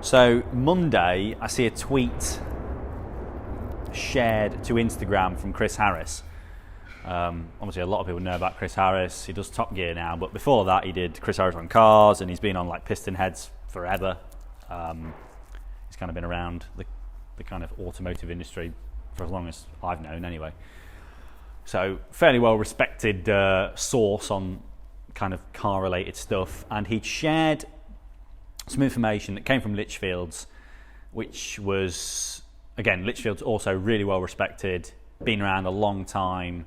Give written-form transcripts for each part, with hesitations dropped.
So Monday, I see a tweet shared to Instagram from Chris Harris. Obviously, a lot of people know about Chris Harris. He does Top Gear now, but before that, he did Chris Harris on Cars, and he's been on like Piston Heads forever. He's kind of been around the kind of automotive industry for as long as I've known, anyway. So fairly well respected source on kind of car related stuff, and he'd shared some information that came from Litchfields, which was, again, Litchfields also really well respected, been around a long time,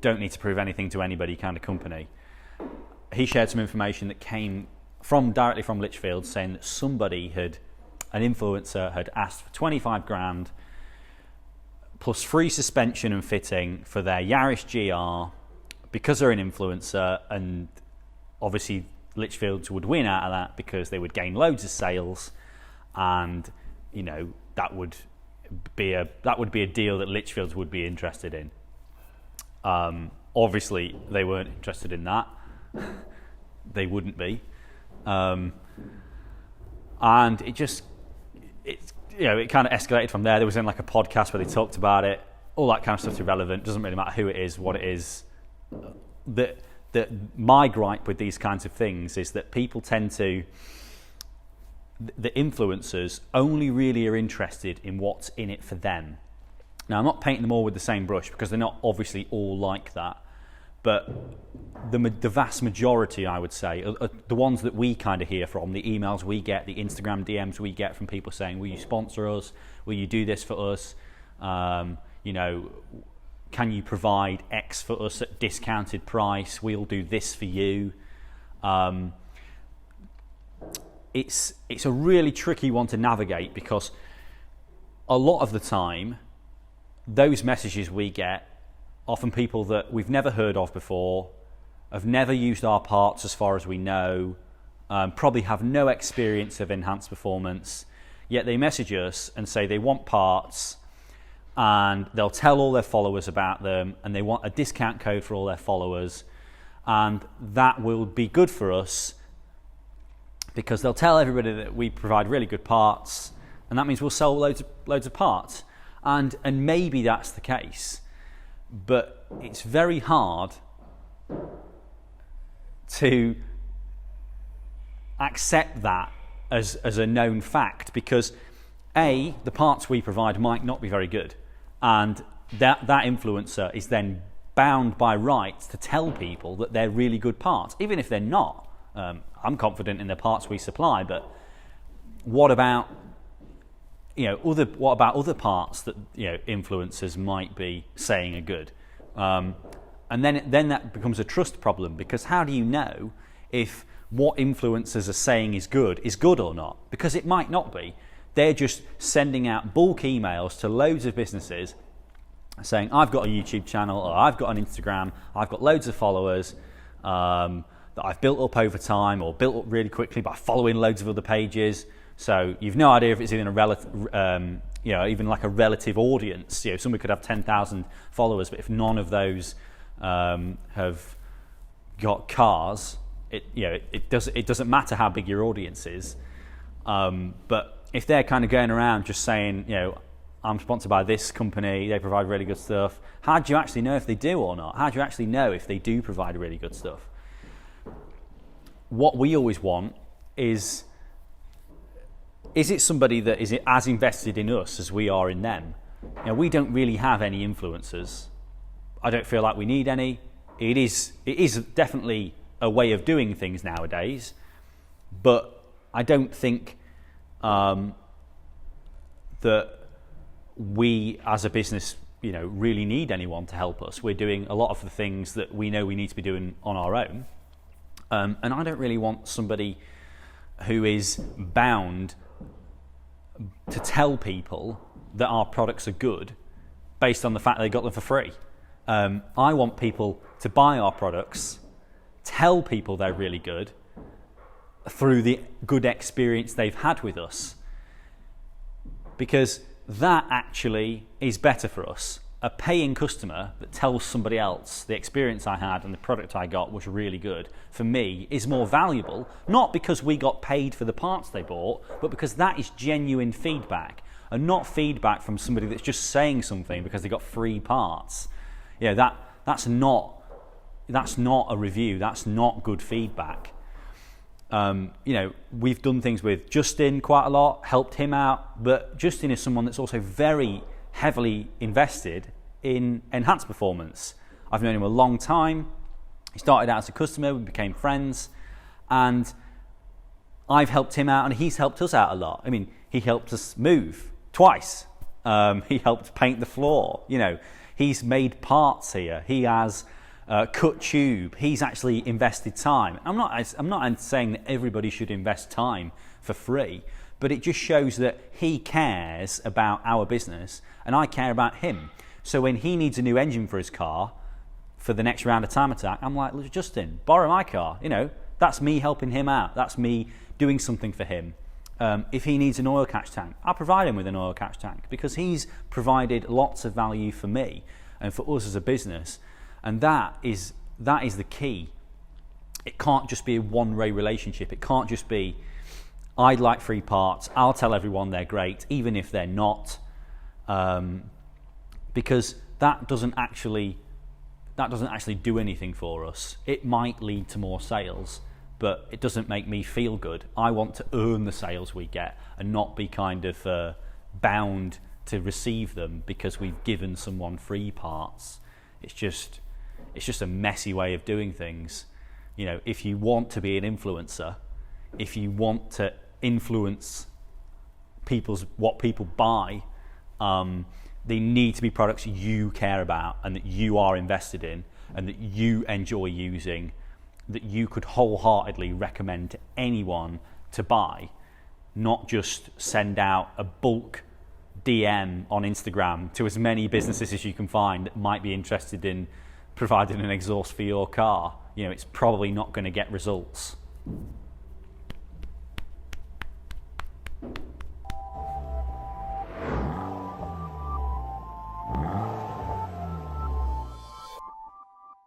don't need to prove anything to anybody kind of company. He shared some information that came directly from Litchfields, saying that an influencer had asked for 25 grand plus free suspension and fitting for their Yaris GR because they're an influencer, and obviously Litchfields would win out of that because they would gain loads of sales, and that would be a deal that Litchfields would be interested in. Obviously they weren't interested in that. They wouldn't be, and it kind of escalated from there. There was in like a podcast where they talked about it. All that kind of stuff's irrelevant. Doesn't really matter who it is, what it is. My gripe with these kinds of things is that people tend to, the influencers only really are interested in what's in it for them. Now, I'm not painting them all with the same brush because they're not obviously all like that, but the vast majority, I would say, are the ones that we kind of hear from, the emails we get, the Instagram DMs we get from people saying, will you sponsor us? Will you do this for us? Can you provide X for us at discounted price? We'll do this for you. It's a really tricky one to navigate because a lot of the time, those messages we get are from people that we've never heard of before, have never used our parts as far as we know, probably have no experience of enhanced performance, yet they message us and say they want parts, and they'll tell all their followers about them, and they want a discount code for all their followers, and that will be good for us because they'll tell everybody that we provide really good parts, and that means we'll sell loads of parts. And maybe that's the case, but it's very hard to accept that as a known fact because A, the parts we provide might not be very good, and that influencer is then bound by rights to tell people that they're really good parts, even if they're not. I'm confident in the parts we supply, but what about other parts that influencers might be saying are good? And then that becomes a trust problem because how do you know if what influencers are saying is good or not? Because it might not be. They're just sending out bulk emails to loads of businesses saying, I've got a YouTube channel, or I've got an Instagram, I've got loads of followers that I've built up over time or built up really quickly by following loads of other pages. So you've no idea if it's even even like a relative audience. Somebody could have 10,000 followers, but if none of those have got cars, it doesn't matter how big your audience is. But if they're kind of going around just saying, I'm sponsored by this company, they provide really good stuff, how do you actually know if they do or not? How do you actually know if they do provide really good stuff? What we always want is it somebody that is as invested in us as we are in them? We don't really have any influencers. I don't feel like we need any. It is definitely a way of doing things nowadays, but I don't think that we as a business really need anyone to help us. We're doing a lot of the things that we know we need to be doing on our own, and I don't really want somebody who is bound to tell people that our products are good based on the fact they got them for free. I want people to buy our products, tell people they're really good through the good experience they've had with us, because that actually is better for us. a paying customer that tells somebody else the experience I had and the product I got was really good, for me, is more valuable, not because we got paid for the parts they bought, but because that is genuine feedback, and not feedback from somebody that's just saying something because they got free parts. That's not a review, that's not good feedback. We've done things with Justin quite a lot, helped him out, but Justin is someone that's also very heavily invested in enhanced performance. I've known him a long time. He started out as a customer, we became friends, and I've helped him out and he's helped us out a lot. I mean, he helped us move twice. He helped paint the floor. He's made parts here. He has cut tube. He's actually invested time. I'm not saying that everybody should invest time for free, but it just shows that he cares about our business and I care about him. So when he needs a new engine for his car for the next round of Time Attack, I'm like, Justin, borrow my car. That's me helping him out. That's me doing something for him. If he needs an oil catch tank, I'll provide him with an oil catch tank because he's provided lots of value for me and for us as a business. And that is the key. It can't just be a one-way relationship. It can't just be, I'd like free parts, I'll tell everyone they're great, even if they're not, because that doesn't actually do anything for us. It might lead to more sales, but it doesn't make me feel good. I want to earn the sales we get and not be kind of bound to receive them because we've given someone free parts. It's just a messy way of doing things. If you want to be an influencer, if you want to influence what people buy, they need to be products you care about and that you are invested in and that you enjoy using, that you could wholeheartedly recommend to anyone to buy, not just send out a bulk DM on Instagram to as many businesses as you can find that might be interested in providing an exhaust for your car. It's probably not going to get results.